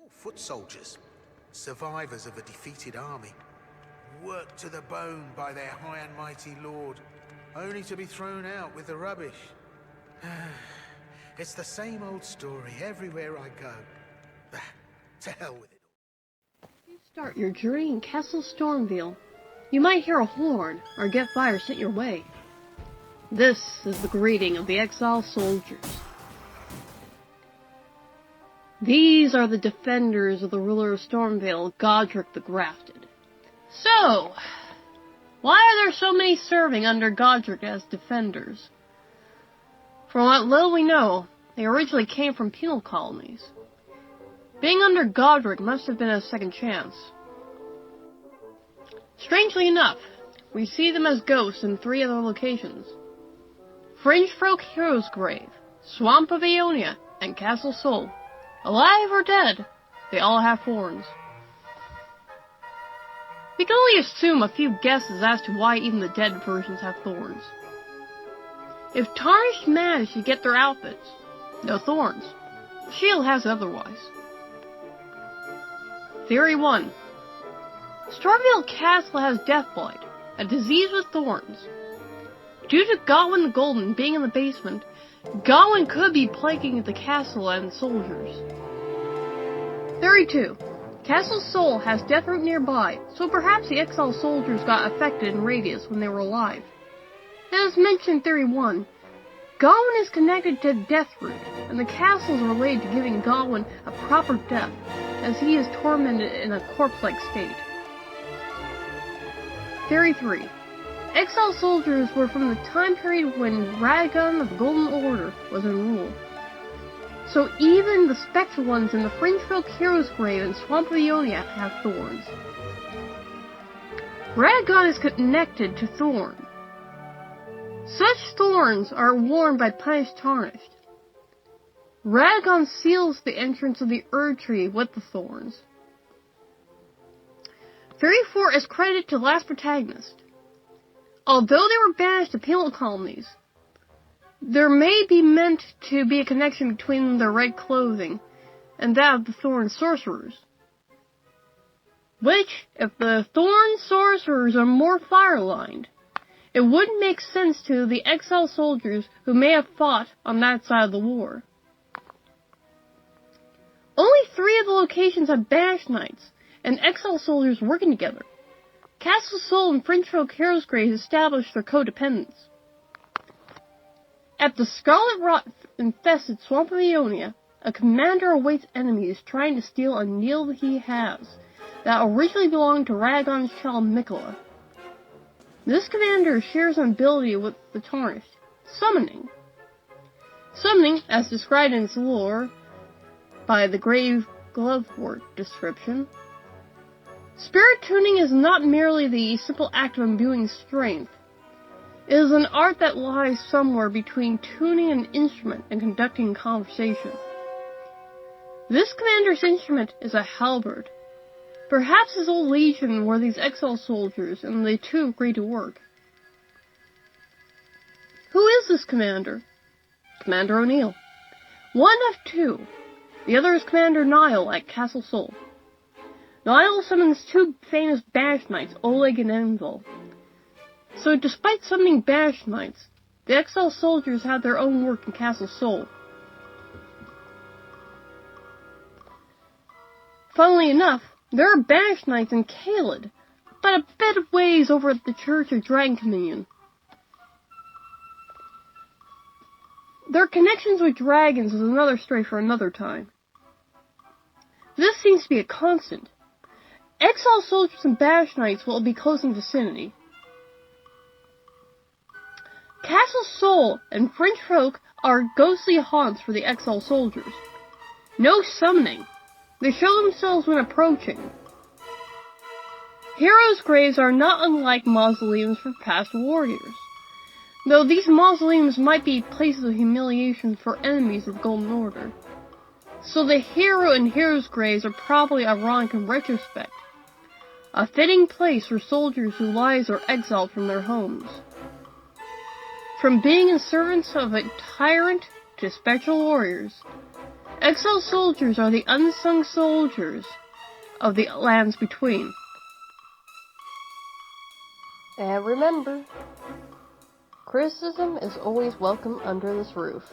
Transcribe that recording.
Foot soldiers, survivors of a defeated army, worked to the bone by their high and mighty lord, only to be thrown out with the rubbish. It's the same old story everywhere I go. To hell with it all. You start your journey in Castle Stormveil. You might hear a horn or get fire sent your way. This is the greeting of the Exile soldiers. These are the defenders of the ruler of Stormveil, Godric the Grafted. So, why are there so many serving under Godric as defenders? From what little we know, they originally came from penal colonies. Being under Godric must have been a second chance. Strangely enough, we see them as ghosts in 3 other locations: Fringefolk Hero's Grave, Swamp of Aeonia, and Castle Sol. Alive or dead, they all have horns. We can only assume a few guesses as to why even the dead versions have thorns. If Tarnished managed to get their outfits, no thorns. Shield has it otherwise. Theory 1. Stormveil Castle has Deathblight, a disease with thorns. Due to Godwyn the Golden being in the basement, Godwyn could be plaguing the castle and soldiers. Theory 2. Castle Sol has Deathroot nearby, so perhaps the Exile soldiers got affected in Radius when they were alive. As mentioned in Theory 1, Godwyn is connected to Deathroot, and the castle is related to giving Godwyn a proper death, as he is tormented in a corpse-like state. Theory 3. Exile soldiers were from the time period when Radagon of the Golden Order was in rule. So even the spectral ones in the Fringefolk Hero's Grave and Swamp of Aeonia have thorns. Radagon is connected to Thorn. Such thorns are worn by punished Tarnished. Radagon seals the entrance of the Erd Tree with the thorns. Theory 4 is credited to the last protagonist. Although they were banished to penal colonies, there may be meant to be a connection between their red clothing and that of the Thorn Sorcerers. Which, if the Thorn Sorcerers are more fire-lined, it wouldn't make sense to the Exile soldiers who may have fought on that side of the war. Only 3 of the locations have banished knights and Exile soldiers working together. Castle Sol and Fringefolk Hero's Grave established their codependence. At the Scarlet Rot-infested Swamp of Aeonia, a commander awaits enemies trying to steal a needle he has that originally belonged to Radagon's child Mikola. This commander shares an ability with the Tarnished, Summoning. Summoning, as described in its lore by the Grave Glovewort description, spirit tuning is not merely the simple act of imbuing strength. It is an art that lies somewhere between tuning an instrument and conducting conversation. This commander's instrument is a halberd. Perhaps his old legion were these Exile soldiers, and the two agreed to work. Who is this commander? Commander O'Neill. One of 2. The other is Commander Niall at Castle Sol. Niall summons 2 famous banished knights, Oleg and Envil. So despite summoning banished knights, the Exile soldiers have their own work in Castle Sol. Funnily enough, there are banished knights in Caelid, but a bit of ways over at the Church of Dragon Communion. Their connections with dragons is another story for another time. This seems to be a constant. Exile soldiers and banished knights will be close in vicinity. Castle Sol and Fringefolk are ghostly haunts for the Exile soldiers. No summoning. They show themselves when approaching. Heroes' graves are not unlike mausoleums for past warriors, though these mausoleums might be places of humiliation for enemies of the Golden Order. So the hero and heroes' graves are probably ironic in retrospect. A fitting place for soldiers whose lives are exiled from their homes. From being in servants of a tyrant to spectral warriors, Exile soldiers are the unsung soldiers of the lands between. And remember, criticism is always welcome under this roof.